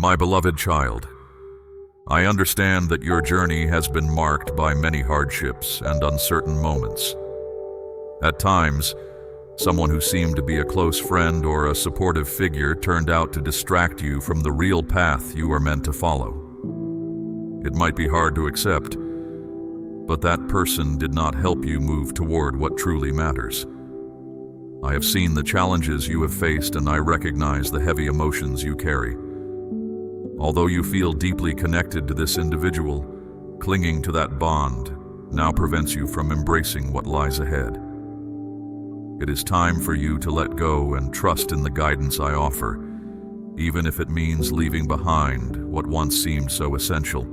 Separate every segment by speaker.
Speaker 1: My beloved child, I understand that your journey has been marked by many hardships and uncertain moments. At times, someone who seemed to be a close friend or a supportive figure turned out to distract you from the real path you are meant to follow. It might be hard to accept, but that person did not help you move toward what truly matters. I have seen the challenges you have faced, and I recognize the heavy emotions you carry. Although you feel deeply connected to this individual, clinging to that bond now prevents you from embracing what lies ahead. It is time for you to let go and trust in the guidance I offer, even if it means leaving behind what once seemed so essential.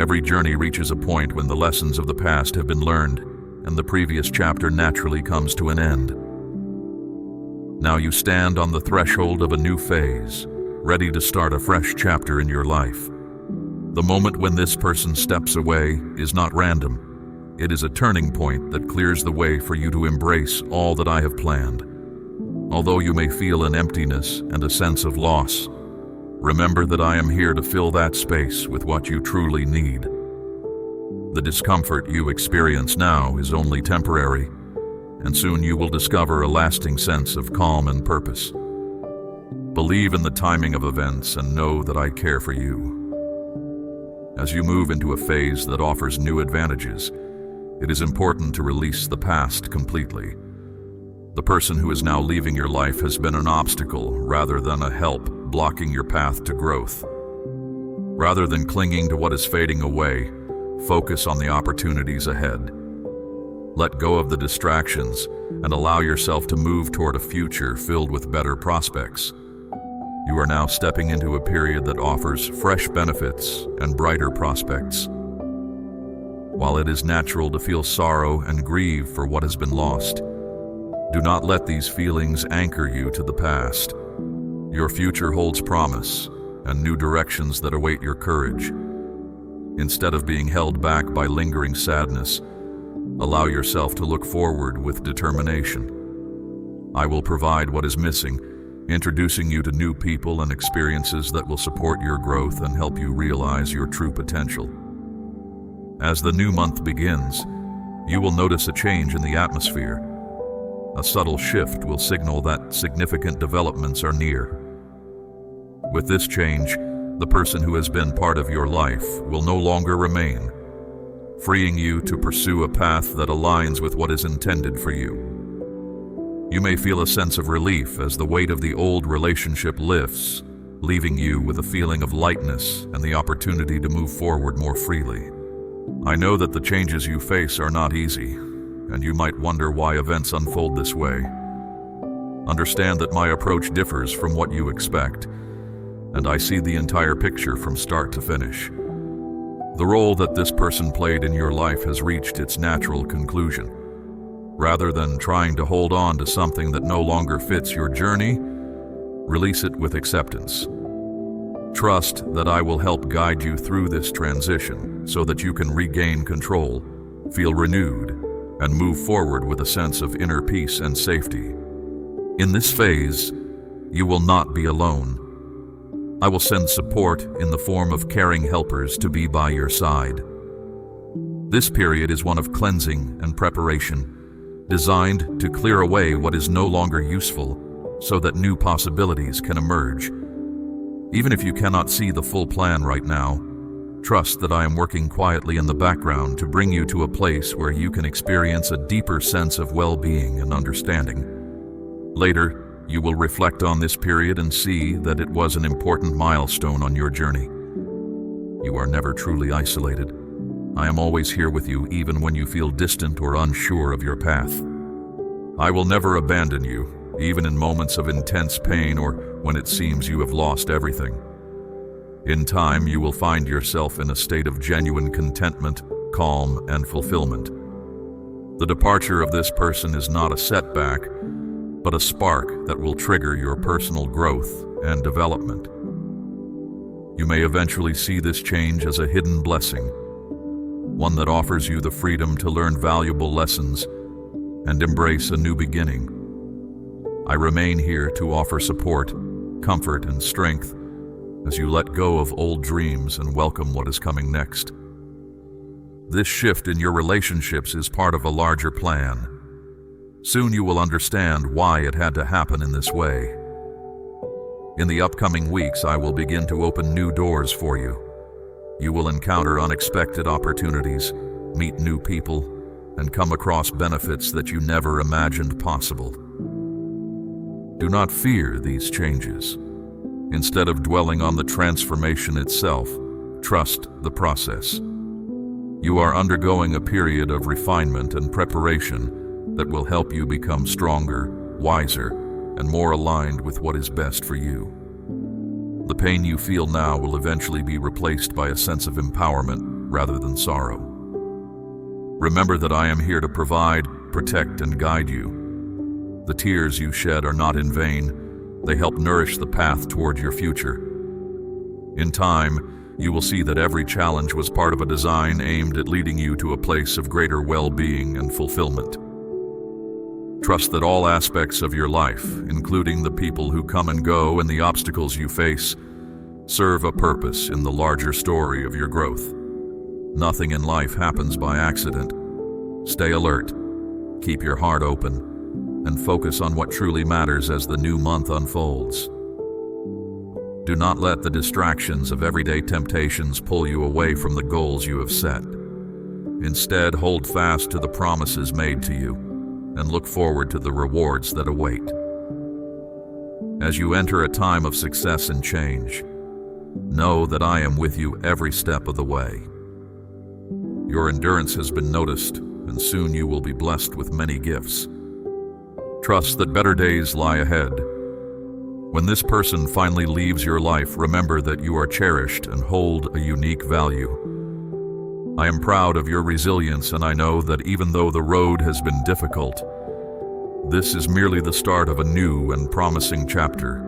Speaker 1: Every journey reaches a point when the lessons of the past have been learned, and the previous chapter naturally comes to an end. Now you stand on the threshold of a new phase, ready to start a fresh chapter in your life. The moment when this person steps away is not random. It is a turning point that clears the way for you to embrace all that I have planned. Although you may feel an emptiness and a sense of loss, remember that I am here to fill that space with what you truly need. The discomfort you experience now is only temporary, and soon you will discover a lasting sense of calm and purpose. Believe in the timing of events and know that I care for you. As you move into a phase that offers new advantages, it is important to release the past completely. The person who is now leaving your life has been an obstacle rather than a help, blocking your path to growth. Rather than clinging to what is fading away, focus on the opportunities ahead. Let go of the distractions and allow yourself to move toward a future filled with better prospects. You are now stepping into a period that offers fresh benefits and brighter prospects. While it is natural to feel sorrow and grieve for what has been lost, do not let these feelings anchor you to the past. Your future holds promise and new directions that await your courage. Instead of being held back by lingering sadness, allow yourself to look forward with determination. I will provide what is missing, introducing you to new people and experiences that will support your growth and help you realize your true potential. As the new month begins, you will notice a change in the atmosphere. A subtle shift will signal that significant developments are near. With this change, the person who has been part of your life will no longer remain, freeing you to pursue a path that aligns with what is intended for you. You may feel a sense of relief as the weight of the old relationship lifts, leaving you with a feeling of lightness and the opportunity to move forward more freely. I know that the changes you face are not easy, and you might wonder why events unfold this way. Understand that my approach differs from what you expect, and I see the entire picture from start to finish. The role that this person played in your life has reached its natural conclusion. Rather than trying to hold on to something that no longer fits your journey, release it with acceptance. Trust that I will help guide you through this transition so that you can regain control, feel renewed, and move forward with a sense of inner peace and safety. In this phase, you will not be alone. I will send support in the form of caring helpers to be by your side. This period is one of cleansing and preparation, designed to clear away what is no longer useful so that new possibilities can emerge. Even if you cannot see the full plan right now, trust that I am working quietly in the background to bring you to a place where you can experience a deeper sense of well-being and understanding. Later, you will reflect on this period and see that it was an important milestone on your journey. You are never truly isolated. I am always here with you even when you feel distant or unsure of your path. I will never abandon you, even in moments of intense pain or when it seems you have lost everything. In time, you will find yourself in a state of genuine contentment, calm, and fulfillment. The departure of this person is not a setback, but a spark that will trigger your personal growth and development. You may eventually see this change as a hidden blessing, one that offers you the freedom to learn valuable lessons and embrace a new beginning. I remain here to offer support, comfort, and strength, as you let go of old dreams and welcome what is coming next. This shift in your relationships is part of a larger plan. Soon you will understand why it had to happen in this way. In the upcoming weeks, I will begin to open new doors for you. You will encounter unexpected opportunities, meet new people, and come across benefits that you never imagined possible. Do not fear these changes. Instead of dwelling on the transformation itself, trust the process. You are undergoing a period of refinement and preparation that will help you become stronger, wiser, and more aligned with what is best for you. The pain you feel now will eventually be replaced by a sense of empowerment rather than sorrow. Remember that I am here to provide, protect, and guide you. The tears you shed are not in vain. They help nourish the path toward your future. In time, you will see that every challenge was part of a design aimed at leading you to a place of greater well-being and fulfillment. Trust that all aspects of your life, including the people who come and go and the obstacles you face, serve a purpose in the larger story of your growth. Nothing in life happens by accident. Stay alert, keep your heart open, and focus on what truly matters as the new month unfolds. Do not let the distractions of everyday temptations pull you away from the goals you have set. Instead, hold fast to the promises made to you and look forward to the rewards that await. As you enter a time of success and change, know that I am with you every step of the way. Your endurance has been noticed, and soon you will be blessed with many gifts. Trust that better days lie ahead. When this person finally leaves your life, remember that you are cherished and hold a unique value. I am proud of your resilience, and I know that even though the road has been difficult, this is merely the start of a new and promising chapter.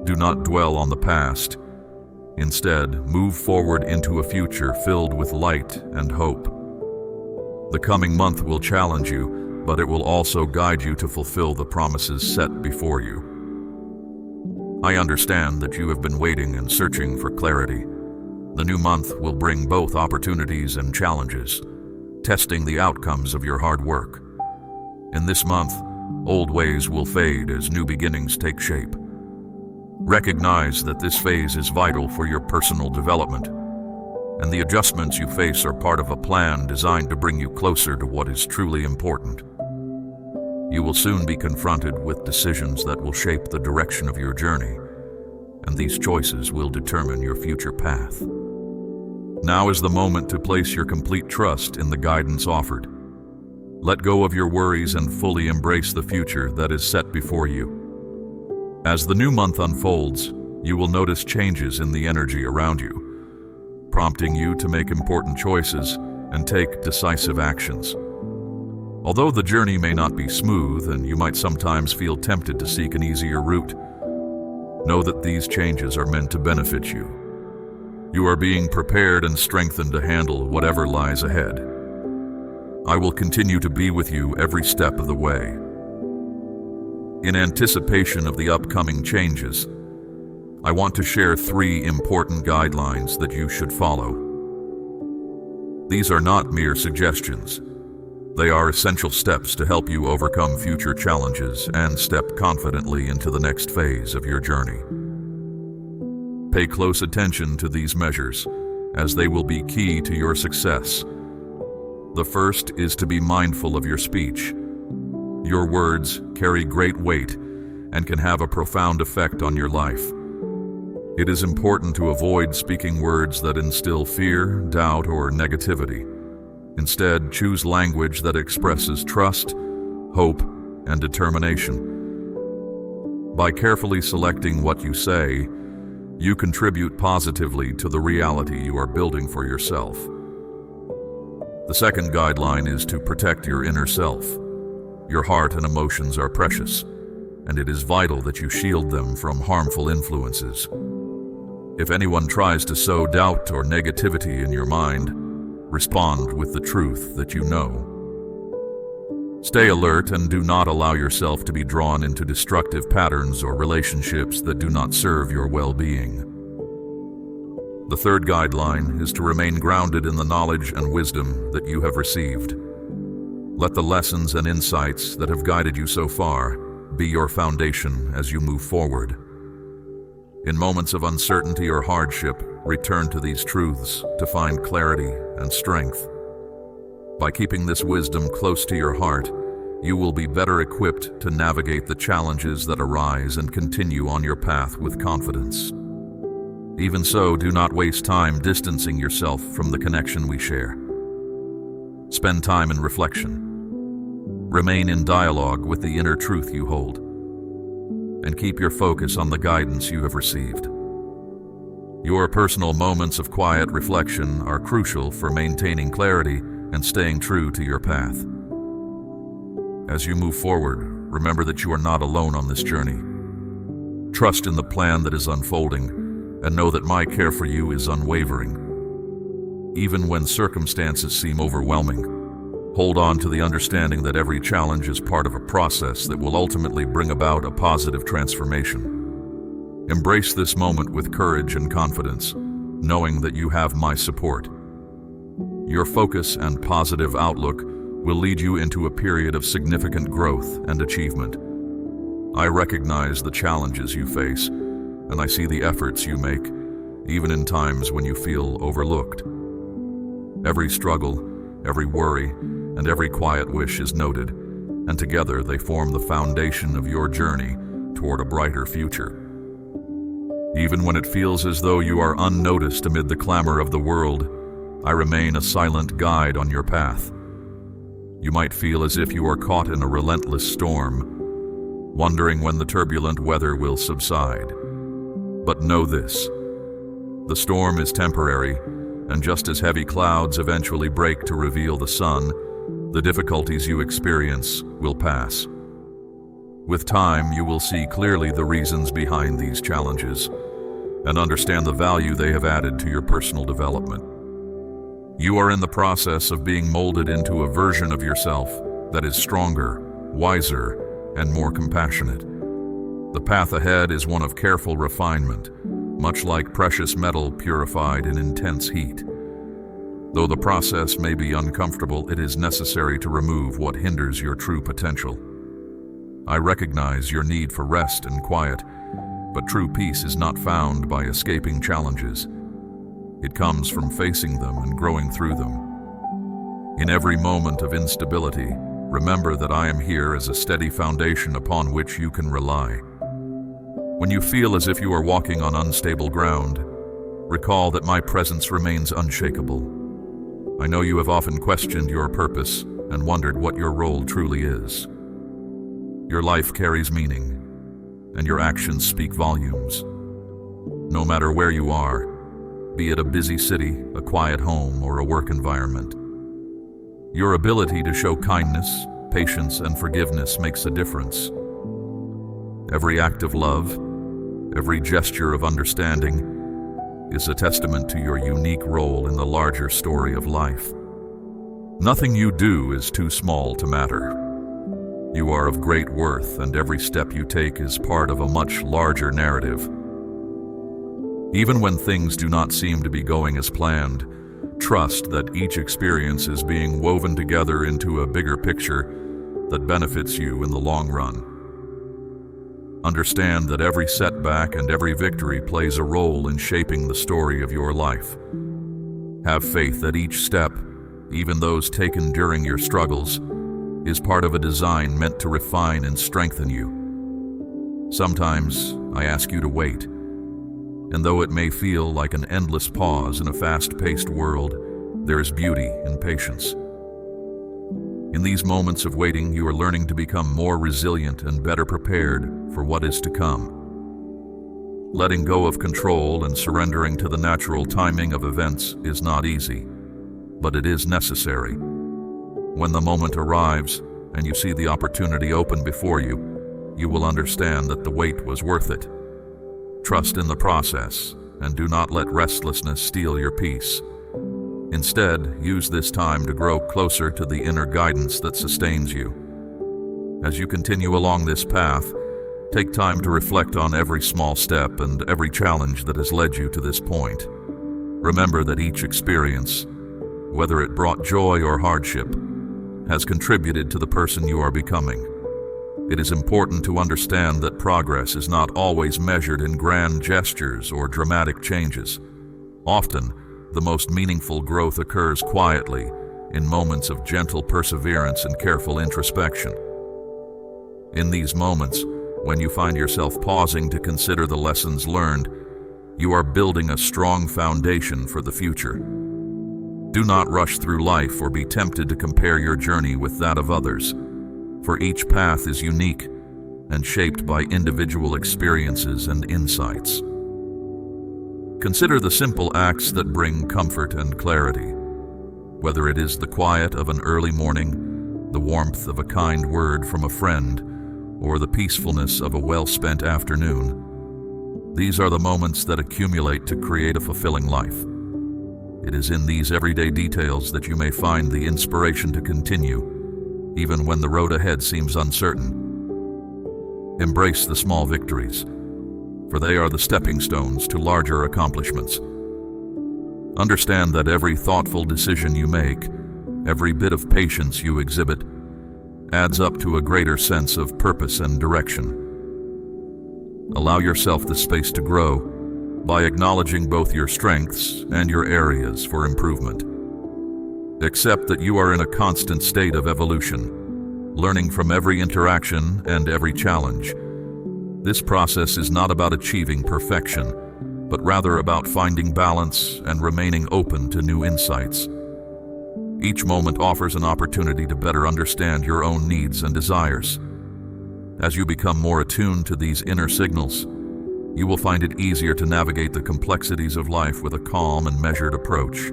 Speaker 1: Do not dwell on the past. Instead, move forward into a future filled with light and hope. The coming month will challenge you, but it will also guide you to fulfill the promises set before you. I understand that you have been waiting and searching for clarity. The new month will bring both opportunities and challenges, testing the outcomes of your hard work. In this month, old ways will fade as new beginnings take shape. Recognize that this phase is vital for your personal development, and the adjustments you face are part of a plan designed to bring you closer to what is truly important. You will soon be confronted with decisions that will shape the direction of your journey, and these choices will determine your future path. Now is the moment to place your complete trust in the guidance offered. Let go of your worries and fully embrace the future that is set before you. As the new month unfolds, you will notice changes in the energy around you, prompting you to make important choices and take decisive actions. Although the journey may not be smooth and you might sometimes feel tempted to seek an easier route, know that these changes are meant to benefit you. You are being prepared and strengthened to handle whatever lies ahead. I will continue to be with you every step of the way. In anticipation of the upcoming changes, I want to share 3 important guidelines that you should follow. These are not mere suggestions. They are essential steps to help you overcome future challenges and step confidently into the next phase of your journey. Pay close attention to these measures, as they will be key to your success. The first is to be mindful of your speech. Your words carry great weight and can have a profound effect on your life. It is important to avoid speaking words that instill fear, doubt, or negativity. Instead, choose language that expresses trust, hope, and determination. By carefully selecting what you say, you contribute positively to the reality you are building for yourself. The second guideline is to protect your inner self. Your heart and emotions are precious, and it is vital that you shield them from harmful influences. If anyone tries to sow doubt or negativity in your mind, respond with the truth that you know. Stay alert and do not allow yourself to be drawn into destructive patterns or relationships that do not serve your well-being. The third guideline is to remain grounded in the knowledge and wisdom that you have received. Let the lessons and insights that have guided you so far be your foundation as you move forward. In moments of uncertainty or hardship, return to these truths to find clarity and strength. By keeping this wisdom close to your heart, you will be better equipped to navigate the challenges that arise and continue on your path with confidence. Even so, do not waste time distancing yourself from the connection we share. Spend time in reflection. Remain in dialogue with the inner truth you hold, and keep your focus on the guidance you have received. Your personal moments of quiet reflection are crucial for maintaining clarity and staying true to your path. As you move forward, remember that you are not alone on this journey. Trust in the plan that is unfolding, and know that my care for you is unwavering. Even when circumstances seem overwhelming, hold on to the understanding that every challenge is part of a process that will ultimately bring about a positive transformation. Embrace this moment with courage and confidence, knowing that you have my support. Your focus and positive outlook will lead you into a period of significant growth and achievement. I recognize the challenges you face, and I see the efforts you make, even in times when you feel overlooked. Every struggle, every worry, and every quiet wish is noted, and together they form the foundation of your journey toward a brighter future. Even when it feels as though you are unnoticed amid the clamor of the world, I remain a silent guide on your path. You might feel as if you are caught in a relentless storm, wondering when the turbulent weather will subside. But know this: the storm is temporary, and just as heavy clouds eventually break to reveal the sun, the difficulties you experience will pass. With time, you will see clearly the reasons behind these challenges and understand the value they have added to your personal development. You are in the process of being molded into a version of yourself that is stronger, wiser, and more compassionate. The path ahead is one of careful refinement, much like precious metal purified in intense heat. Though the process may be uncomfortable, it is necessary to remove what hinders your true potential. I recognize your need for rest and quiet, but true peace is not found by escaping challenges. It comes from facing them and growing through them. In every moment of instability, remember that I am here as a steady foundation upon which you can rely. When you feel as if you are walking on unstable ground, recall that my presence remains unshakable. I know you have often questioned your purpose and wondered what your role truly is. Your life carries meaning, and your actions speak volumes. No matter where you are, be it a busy city, a quiet home, or a work environment, your ability to show kindness, patience, and forgiveness makes a difference. Every act of love, every gesture of understanding, is a testament to your unique role in the larger story of life. Nothing you do is too small to matter. You are of great worth, and every step you take is part of a much larger narrative. Even when things do not seem to be going as planned, trust that each experience is being woven together into a bigger picture that benefits you in the long run. Understand that every setback and every victory plays a role in shaping the story of your life. Have faith that each step, even those taken during your struggles, is part of a design meant to refine and strengthen you. Sometimes I ask you to wait, and though it may feel like an endless pause in a fast-paced world, there is beauty in patience. In these moments of waiting, you are learning to become more resilient and better prepared for what is to come. Letting go of control and surrendering to the natural timing of events is not easy, but it is necessary. When the moment arrives and you see the opportunity open before you, you will understand that the wait was worth it. Trust in the process, and do not let restlessness steal your peace. Instead, use this time to grow closer to the inner guidance that sustains you. As you continue along this path, take time to reflect on every small step and every challenge that has led you to this point. Remember that each experience, whether it brought joy or hardship, has contributed to the person you are becoming. It is important to understand that progress is not always measured in grand gestures or dramatic changes. Often, the most meaningful growth occurs quietly, in moments of gentle perseverance and careful introspection. In these moments, when you find yourself pausing to consider the lessons learned, you are building a strong foundation for the future. Do not rush through life or be tempted to compare your journey with that of others, for each path is unique and shaped by individual experiences and insights. Consider the simple acts that bring comfort and clarity. Whether it is the quiet of an early morning, the warmth of a kind word from a friend, or the peacefulness of a well-spent afternoon, these are the moments that accumulate to create a fulfilling life. It is in these everyday details that you may find the inspiration to continue, even when the road ahead seems uncertain. Embrace the small victories, for they are the stepping stones to larger accomplishments. Understand that every thoughtful decision you make, every bit of patience you exhibit, adds up to a greater sense of purpose and direction. Allow yourself the space to grow by acknowledging both your strengths and your areas for improvement. Accept that you are in a constant state of evolution, learning from every interaction and every challenge. This process is not about achieving perfection, but rather about finding balance and remaining open to new insights. Each moment offers an opportunity to better understand your own needs and desires. As you become more attuned to these inner signals, you will find it easier to navigate the complexities of life with a calm and measured approach.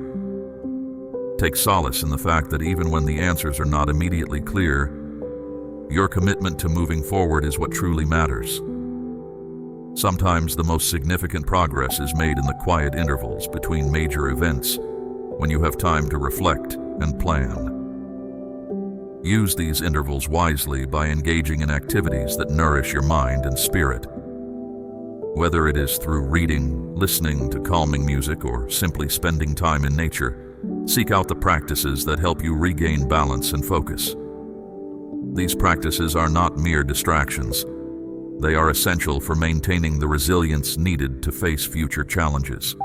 Speaker 1: Take solace in the fact that even when the answers are not immediately clear, your commitment to moving forward is what truly matters. Sometimes the most significant progress is made in the quiet intervals between major events, when you have time to reflect and plan. Use these intervals wisely by engaging in activities that nourish your mind and spirit. Whether it is through reading, listening to calming music, or simply spending time in nature, seek out the practices that help you regain balance and focus. These practices are not mere distractions. They are essential for maintaining the resilience needed to face future challenges.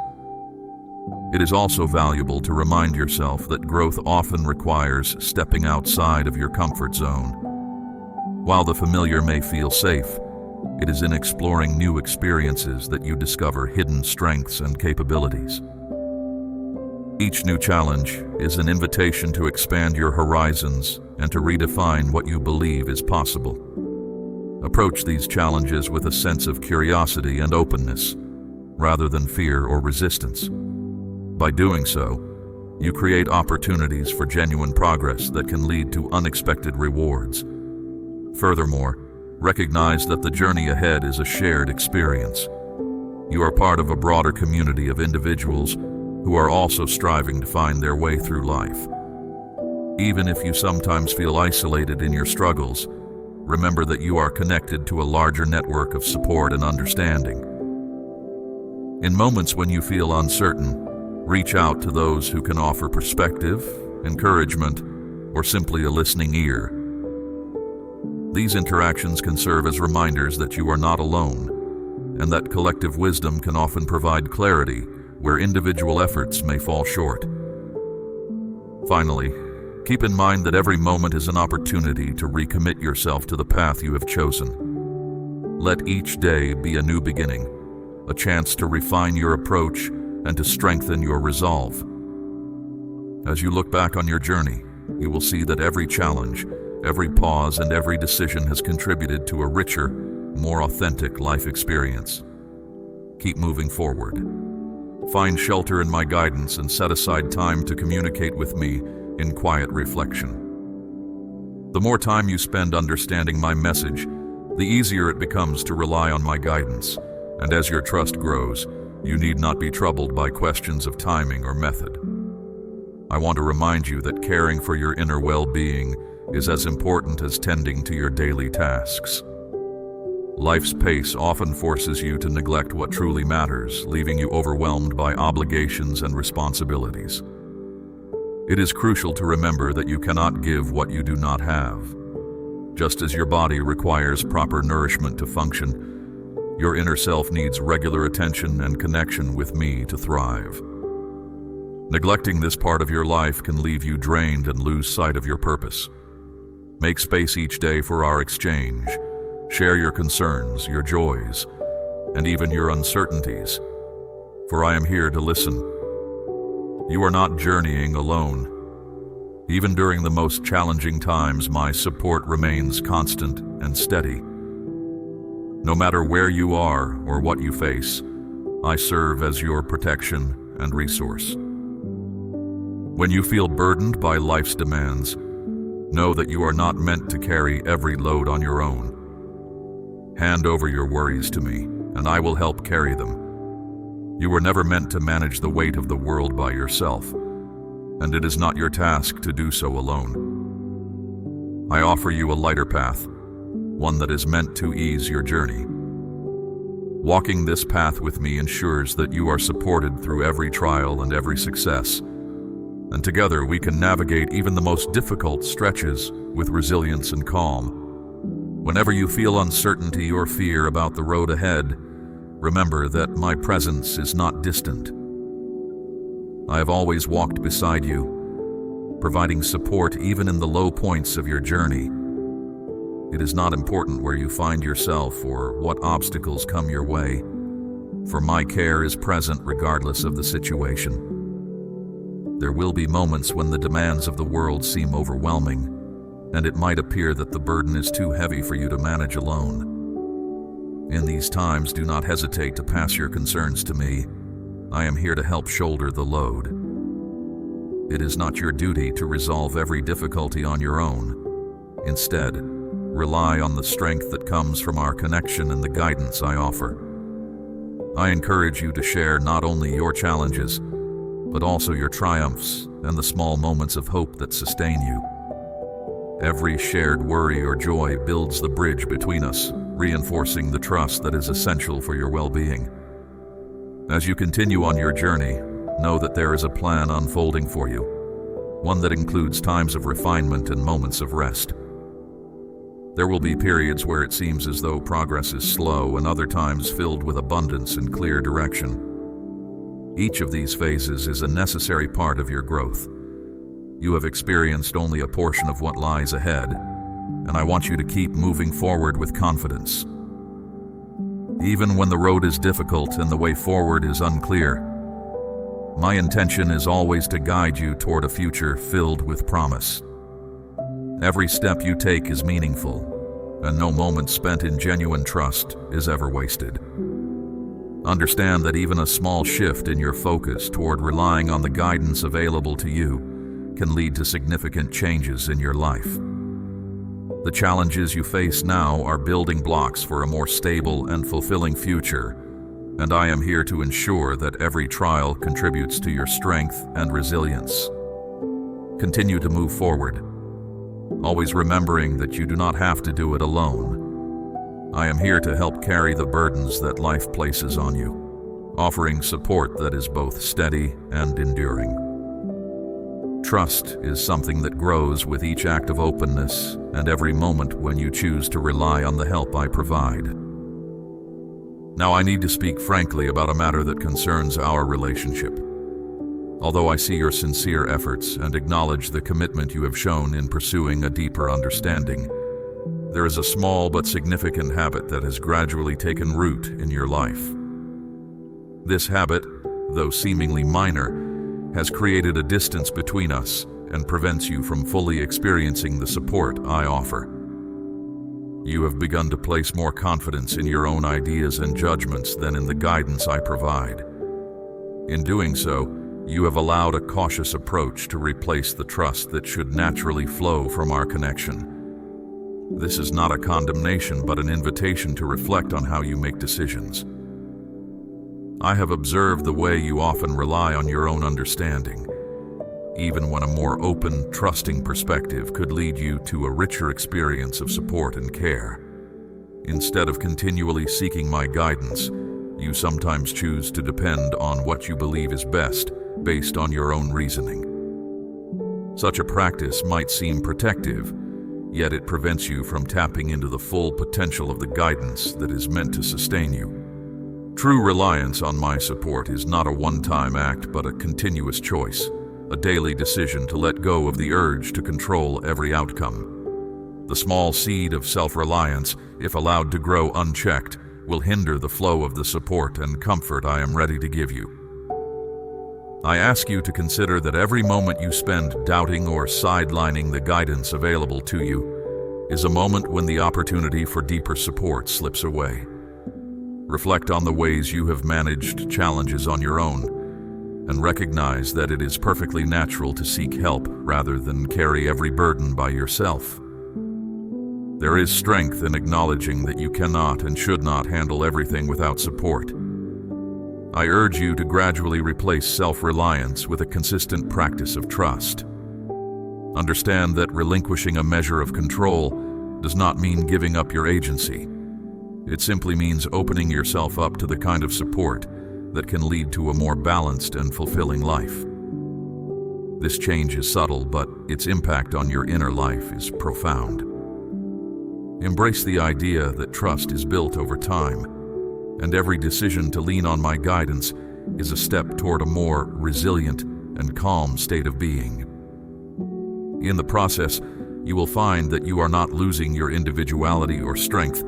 Speaker 1: It is also valuable to remind yourself that growth often requires stepping outside of your comfort zone. While the familiar may feel safe, it is in exploring new experiences that you discover hidden strengths and capabilities. Each new challenge is an invitation to expand your horizons and to redefine what you believe is possible. Approach these challenges with a sense of curiosity and openness, rather than fear or resistance. By doing so, you create opportunities for genuine progress that can lead to unexpected rewards. Furthermore, recognize that the journey ahead is a shared experience. You are part of a broader community of individuals who are also striving to find their way through life. Even if you sometimes feel isolated in your struggles, remember that you are connected to a larger network of support and understanding. In moments when you feel uncertain, reach out to those who can offer perspective, encouragement, or simply a listening ear. These interactions can serve as reminders that you are not alone, and that collective wisdom can often provide clarity where individual efforts may fall short. Finally, keep in mind that every moment is an opportunity to recommit yourself to the path you have chosen. Let each day be a new beginning, a chance to refine your approach and to strengthen your resolve. As you look back on your journey, you will see that every challenge, every pause, and every decision has contributed to a richer, more authentic life experience. Keep moving forward. Find shelter in my guidance and set aside time to communicate with me in quiet reflection. The more time you spend understanding my message, the easier it becomes to rely on my guidance, and as your trust grows, you need not be troubled by questions of timing or method. I want to remind you that caring for your inner well-being is as important as tending to your daily tasks. Life's pace often forces you to neglect what truly matters, leaving you overwhelmed by obligations and responsibilities. It is crucial to remember that you cannot give what you do not have. Just as your body requires proper nourishment to function, your inner self needs regular attention and connection with me to thrive. Neglecting this part of your life can leave you drained and lose sight of your purpose. Make space each day for our exchange. Share your concerns, your joys, and even your uncertainties, for I am here to listen. You are not journeying alone. Even during the most challenging times, my support remains constant and steady. No matter where you are or what you face, I serve as your protection and resource. When you feel burdened by life's demands, know that you are not meant to carry every load on your own. Hand over your worries to me, and I will help carry them. You were never meant to manage the weight of the world by yourself, and it is not your task to do so alone. I offer you a lighter path, one that is meant to ease your journey. Walking this path with me ensures that you are supported through every trial and every success, and together we can navigate even the most difficult stretches with resilience and calm. Whenever you feel uncertainty or fear about the road ahead, remember that my presence is not distant. I have always walked beside you, providing support even in the low points of your journey. It is not important where you find yourself or what obstacles come your way, for my care is present regardless of the situation. There will be moments when the demands of the world seem overwhelming, and it might appear that the burden is too heavy for you to manage alone. In these times, do not hesitate to pass your concerns to me. I am here to help shoulder the load. It is not your duty to resolve every difficulty on your own. Instead, rely on the strength that comes from our connection and the guidance I offer. I encourage you to share not only your challenges, but also your triumphs and the small moments of hope that sustain you. Every shared worry or joy builds the bridge between us, reinforcing the trust that is essential for your well-being. As you continue on your journey, know that there is a plan unfolding for you, one that includes times of refinement and moments of rest. There will be periods where it seems as though progress is slow and other times filled with abundance and clear direction. Each of these phases is a necessary part of your growth. You have experienced only a portion of what lies ahead, and I want you to keep moving forward with confidence. Even when the road is difficult and the way forward is unclear, my intention is always to guide you toward a future filled with promise. Every step you take is meaningful, and no moment spent in genuine trust is ever wasted. Understand that even a small shift in your focus toward relying on the guidance available to you can lead to significant changes in your life. The challenges you face now are building blocks for a more stable and fulfilling future, and I am here to ensure that every trial contributes to your strength and resilience. Continue to move forward, always remembering that you do not have to do it alone. I am here to help carry the burdens that life places on you, offering support that is both steady and enduring. Trust is something that grows with each act of openness and every moment when you choose to rely on the help I provide. Now I need to speak frankly about a matter that concerns our relationship. Although I see your sincere efforts and acknowledge the commitment you have shown in pursuing a deeper understanding, there is a small but significant habit that has gradually taken root in your life. This habit, though seemingly minor, has created a distance between us and prevents you from fully experiencing the support I offer. You have begun to place more confidence in your own ideas and judgments than in the guidance I provide. In doing so, you have allowed a cautious approach to replace the trust that should naturally flow from our connection. This is not a condemnation, but an invitation to reflect on how you make decisions. I have observed the way you often rely on your own understanding, even when a more open, trusting perspective could lead you to a richer experience of support and care. Instead of continually seeking my guidance, you sometimes choose to depend on what you believe is best, based on your own reasoning. Such a practice might seem protective, yet it prevents you from tapping into the full potential of the guidance that is meant to sustain you. True reliance on my support is not a one-time act, but a continuous choice, a daily decision to let go of the urge to control every outcome. The small seed of self-reliance, if allowed to grow unchecked, will hinder the flow of the support and comfort I am ready to give you. I ask you to consider that every moment you spend doubting or sidelining the guidance available to you is a moment when the opportunity for deeper support slips away. Reflect on the ways you have managed challenges on your own, and recognize that it is perfectly natural to seek help rather than carry every burden by yourself. There is strength in acknowledging that you cannot and should not handle everything without support. I urge you to gradually replace self-reliance with a consistent practice of trust. Understand that relinquishing a measure of control does not mean giving up your agency. It simply means opening yourself up to the kind of support that can lead to a more balanced and fulfilling life. This change is subtle, but its impact on your inner life is profound. Embrace the idea that trust is built over time, and every decision to lean on my guidance is a step toward a more resilient and calm state of being. In the process, you will find that you are not losing your individuality or strength,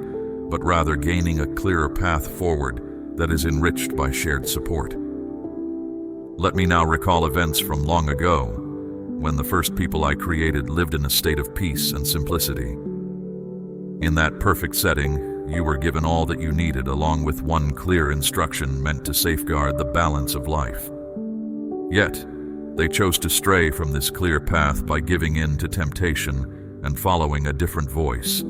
Speaker 1: but rather gaining a clearer path forward that is enriched by shared support. Let me now recall events from long ago, when the first people I created lived in a state of peace and simplicity. In that perfect setting, you were given all that you needed, along with one clear instruction meant to safeguard the balance of life. Yet, they chose to stray from this clear path by giving in to temptation and following a different voice.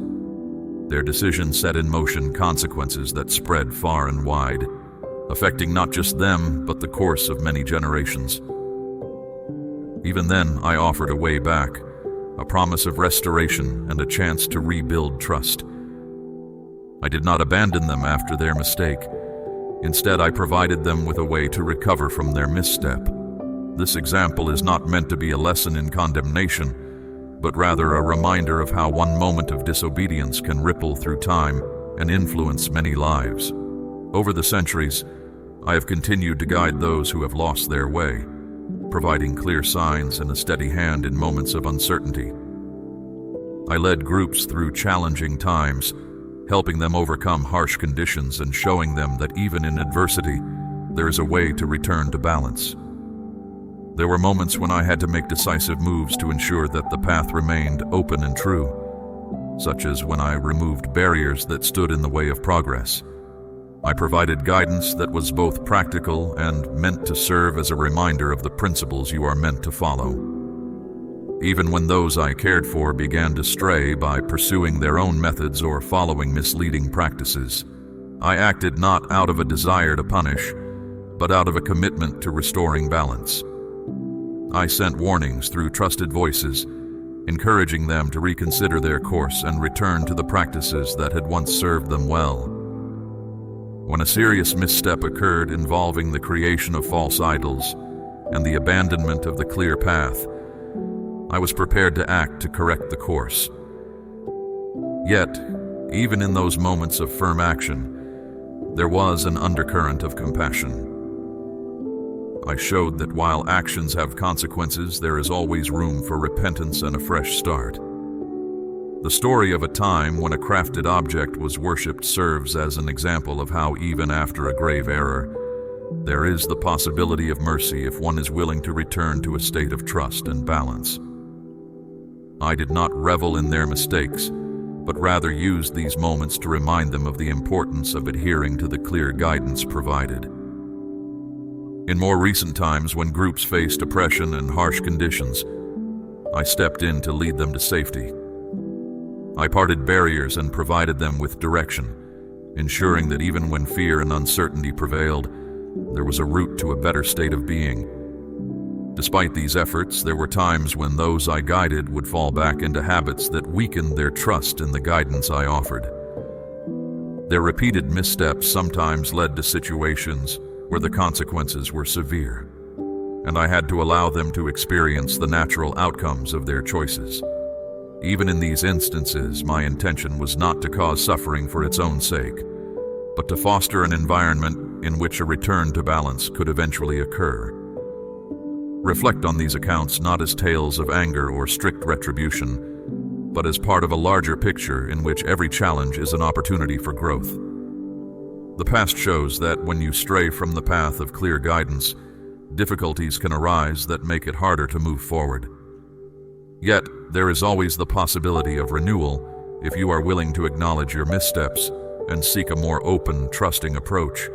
Speaker 1: Their decision set in motion consequences that spread far and wide, affecting not just them, but the course of many generations. Even then, I offered a way back, a promise of restoration and a chance to rebuild trust. I did not abandon them after their mistake. Instead, I provided them with a way to recover from their misstep. This example is not meant to be a lesson in condemnation, but rather a reminder of how one moment of disobedience can ripple through time and influence many lives. Over the centuries, I have continued to guide those who have lost their way, providing clear signs and a steady hand in moments of uncertainty. I led groups through challenging times, helping them overcome harsh conditions and showing them that even in adversity, there is a way to return to balance. There were moments when I had to make decisive moves to ensure that the path remained open and true, such as when I removed barriers that stood in the way of progress. I provided guidance that was both practical and meant to serve as a reminder of the principles you are meant to follow. Even when those I cared for began to stray by pursuing their own methods or following misleading practices, I acted not out of a desire to punish, but out of a commitment to restoring balance. I sent warnings through trusted voices, encouraging them to reconsider their course and return to the practices that had once served them well. When a serious misstep occurred involving the creation of false idols and the abandonment of the clear path, I was prepared to act to correct the course. Yet, even in those moments of firm action, there was an undercurrent of compassion. I showed that while actions have consequences, there is always room for repentance and a fresh start. The story of a time when a crafted object was worshipped serves as an example of how even after a grave error, there is the possibility of mercy if one is willing to return to a state of trust and balance. I did not revel in their mistakes, but rather used these moments to remind them of the importance of adhering to the clear guidance provided. In more recent times, when groups faced oppression and harsh conditions, I stepped in to lead them to safety. I parted barriers and provided them with direction, ensuring that even when fear and uncertainty prevailed, there was a route to a better state of being. Despite these efforts, there were times when those I guided would fall back into habits that weakened their trust in the guidance I offered. Their repeated missteps sometimes led to situations where the consequences were severe, and I had to allow them to experience the natural outcomes of their choices. Even in these instances, my intention was not to cause suffering for its own sake, but to foster an environment in which a return to balance could eventually occur. Reflect on these accounts not as tales of anger or strict retribution, but as part of a larger picture in which every challenge is an opportunity for growth. The past shows that when you stray from the path of clear guidance, difficulties can arise that make it harder to move forward. Yet, there is always the possibility of renewal if you are willing to acknowledge your missteps and seek a more open, trusting approach.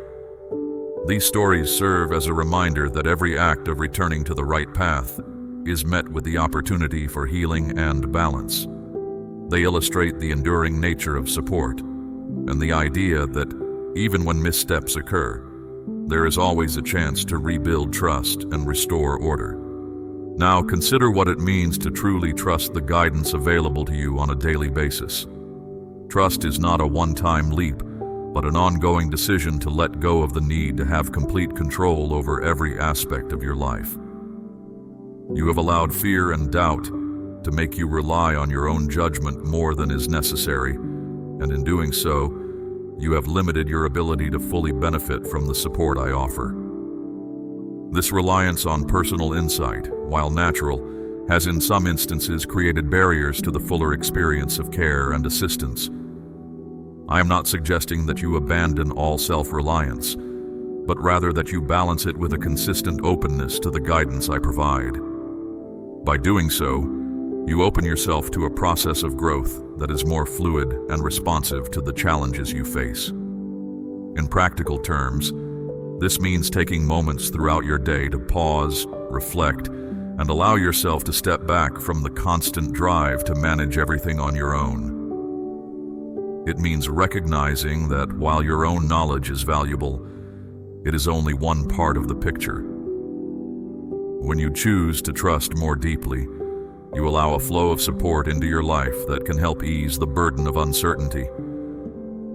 Speaker 1: These stories serve as a reminder that every act of returning to the right path is met with the opportunity for healing and balance. They illustrate the enduring nature of support and the idea that even when missteps occur, there is always a chance to rebuild trust and restore order. Now consider what it means to truly trust the guidance available to you on a daily basis. Trust is not a one-time leap, but an ongoing decision to let go of the need to have complete control over every aspect of your life. You have allowed fear and doubt to make you rely on your own judgment more than is necessary, and in doing so, you have limited your ability to fully benefit from the support I offer. This reliance on personal insight, while natural, has in some instances created barriers to the fuller experience of care and assistance. I am not suggesting that you abandon all self-reliance, but rather that you balance it with a consistent openness to the guidance I provide. By doing so, you open yourself to a process of growth that is more fluid and responsive to the challenges you face. In practical terms, this means taking moments throughout your day to pause, reflect, and allow yourself to step back from the constant drive to manage everything on your own. It means recognizing that while your own knowledge is valuable, it is only one part of the picture. When you choose to trust more deeply, you allow a flow of support into your life that can help ease the burden of uncertainty.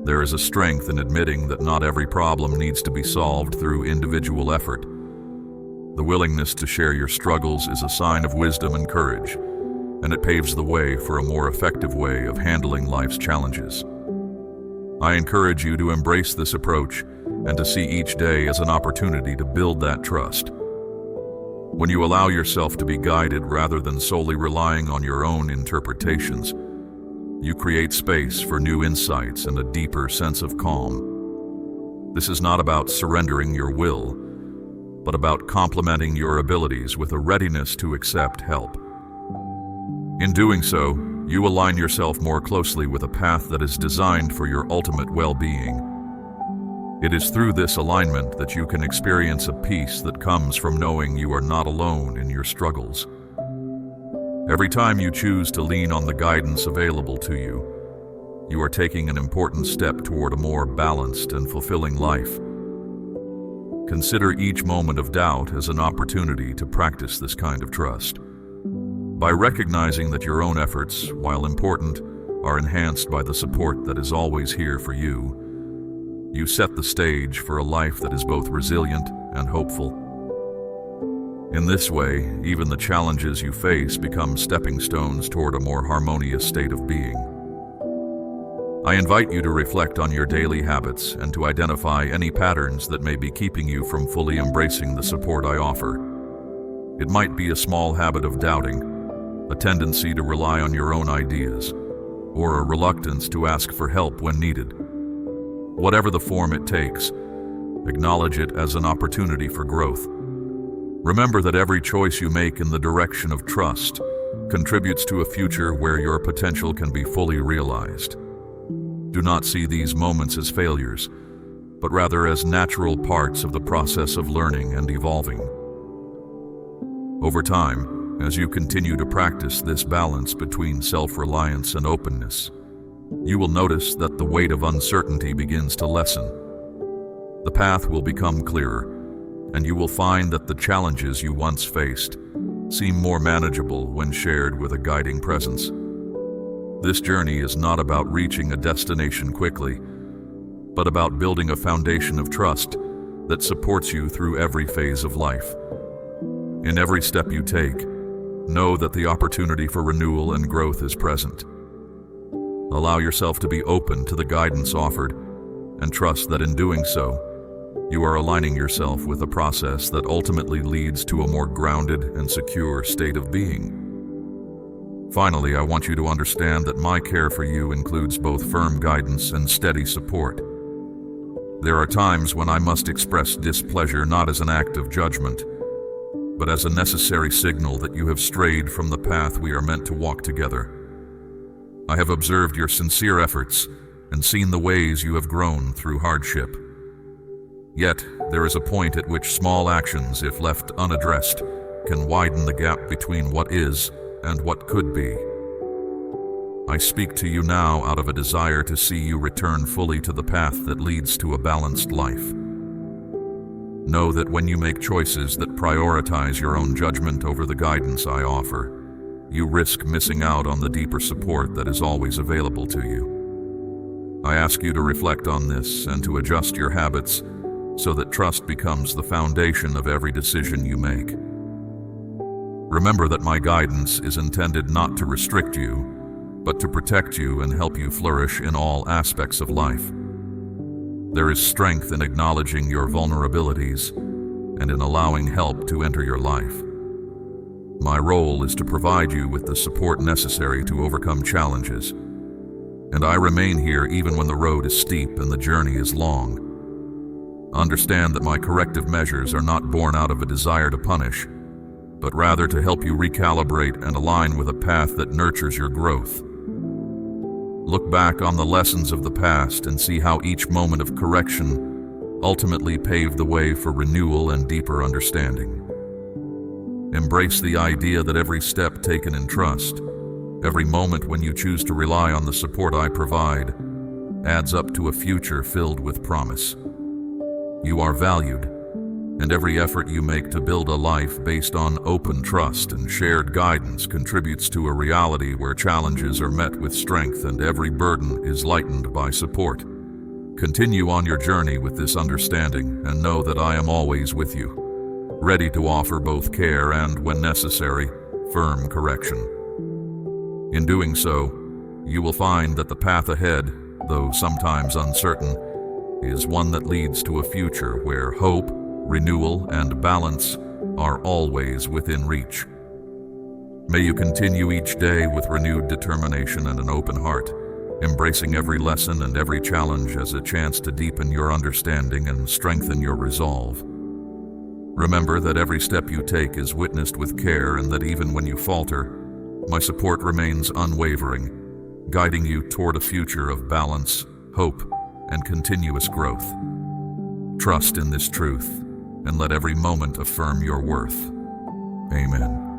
Speaker 1: There is a strength in admitting that not every problem needs to be solved through individual effort. The willingness to share your struggles is a sign of wisdom and courage, and it paves the way for a more effective way of handling life's challenges. I encourage you to embrace this approach and to see each day as an opportunity to build that trust. When you allow yourself to be guided rather than solely relying on your own interpretations, you create space for new insights and a deeper sense of calm. This is not about surrendering your will, but about complementing your abilities with a readiness to accept help. In doing so, you align yourself more closely with a path that is designed for your ultimate well-being. It is through this alignment that you can experience a peace that comes from knowing you are not alone in your struggles. Every time you choose to lean on the guidance available to you, you are taking an important step toward a more balanced and fulfilling life. Consider each moment of doubt as an opportunity to practice this kind of trust. By recognizing that your own efforts, while important, are enhanced by the support that is always here for you, you set the stage for a life that is both resilient and hopeful. In this way, even the challenges you face become stepping stones toward a more harmonious state of being. I invite you to reflect on your daily habits and to identify any patterns that may be keeping you from fully embracing the support I offer. It might be a small habit of doubting, a tendency to rely on your own ideas, or a reluctance to ask for help when needed. Whatever the form it takes, acknowledge it as an opportunity for growth. Remember that every choice you make in the direction of trust contributes to a future where your potential can be fully realized. Do not see these moments as failures, but rather as natural parts of the process of learning and evolving. Over time, as you continue to practice this balance between self-reliance and openness, you will notice that the weight of uncertainty begins to lessen. The path will become clearer, and you will find that the challenges you once faced seem more manageable when shared with a guiding presence. This journey is not about reaching a destination quickly, but about building a foundation of trust that supports you through every phase of life. In every step you take, know that the opportunity for renewal and growth is present. Allow yourself to be open to the guidance offered, and trust that in doing so, you are aligning yourself with a process that ultimately leads to a more grounded and secure state of being. Finally, I want you to understand that my care for you includes both firm guidance and steady support. There are times when I must express displeasure not as an act of judgment, but as a necessary signal that you have strayed from the path we are meant to walk together. I have observed your sincere efforts and seen the ways you have grown through hardship. Yet, there is a point at which small actions, if left unaddressed, can widen the gap between what is and what could be. I speak to you now out of a desire to see you return fully to the path that leads to a balanced life. Know that when you make choices that prioritize your own judgment over the guidance I offer, you risk missing out on the deeper support that is always available to you. I ask you to reflect on this and to adjust your habits so that trust becomes the foundation of every decision you make. Remember that my guidance is intended not to restrict you, but to protect you and help you flourish in all aspects of life. There is strength in acknowledging your vulnerabilities and in allowing help to enter your life. My role is to provide you with the support necessary to overcome challenges, and I remain here even when the road is steep and the journey is long. Understand that my corrective measures are not born out of a desire to punish, but rather to help you recalibrate and align with a path that nurtures your growth. Look back on the lessons of the past and see how each moment of correction ultimately paved the way for renewal and deeper understanding. Embrace the idea that every step taken in trust, every moment when you choose to rely on the support I provide, adds up to a future filled with promise. You are valued, and every effort you make to build a life based on open trust and shared guidance contributes to a reality where challenges are met with strength and every burden is lightened by support. Continue on your journey with this understanding and know that I am always with you, ready to offer both care and, when necessary, firm correction. In doing so, you will find that the path ahead, though sometimes uncertain, is one that leads to a future where hope, renewal, and balance are always within reach. May you continue each day with renewed determination and an open heart, embracing every lesson and every challenge as a chance to deepen your understanding and strengthen your resolve. Remember that every step you take is witnessed with care, and that even when you falter, my support remains unwavering, guiding you toward a future of balance, hope, and continuous growth. Trust in this truth, and let every moment affirm your worth. Amen.